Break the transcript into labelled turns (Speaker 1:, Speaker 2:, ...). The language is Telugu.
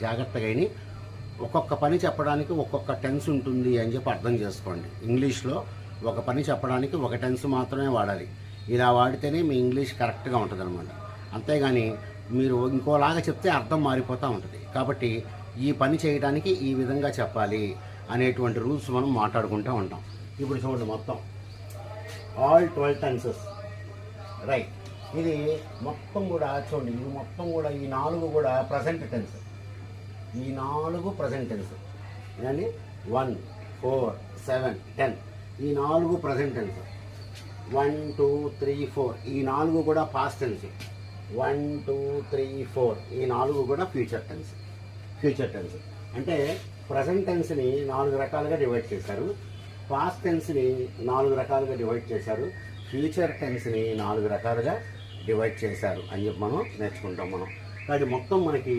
Speaker 1: జాగ్రత్తగా అయిన ఒక్కొక్క పని చెప్పడానికి ఒక్కొక్క టెన్స్ ఉంటుంది అని చెప్పి అర్థం చేసుకోండి. ఇంగ్లీష్లో ఒక పని చెప్పడానికి ఒక టెన్స్ మాత్రమే వాడాలి. ఇలా వాడితేనే మీ ఇంగ్లీష్ కరెక్ట్గా ఉంటుంది అనమాట. అంతేగాని మీరు ఇంకోలాగా చెప్తే అర్థం మారిపోతూ ఉంటుంది. కాబట్టి ఈ పని చేయడానికి ఈ విధంగా చెప్పాలి అనేటువంటి రూల్స్ మనం మాట్లాడుకుంటూ ఉంటాం. ఇప్పుడు చూడండి, మొత్తం ఆల్ 12 టెన్సెస్, రైట్. ఇది మొత్తం కూడా చూడండి, ఇది మొత్తం కూడా ఈ 4 కూడా ప్రజెంట్ టెన్స్. ఈ 4 ప్రజెంట్ టెన్స్ కానీ 1, 4, 7, 10 ఈ 4 ప్రజెంట్ టెన్స్. 1, 2, 3, 4 ఈ 4 కూడా పాస్ట్ టెన్స్. 1, 2, 3, 4 ఈ 4 కూడా ఫ్యూచర్ టెన్స్. అంటే ప్రజెంట్ టెన్స్ని 4 రకాలుగా డివైడ్ చేశారు, పాస్ట్ టెన్స్ని 4 రకాలుగా డివైడ్ చేశారు, ఫ్యూచర్ టెన్స్ని 4 రకాలుగా డివైడ్ చేశారు అని చెప్పి మనం నేర్చుకుంటాం. కాబట్టి మొత్తం మనకి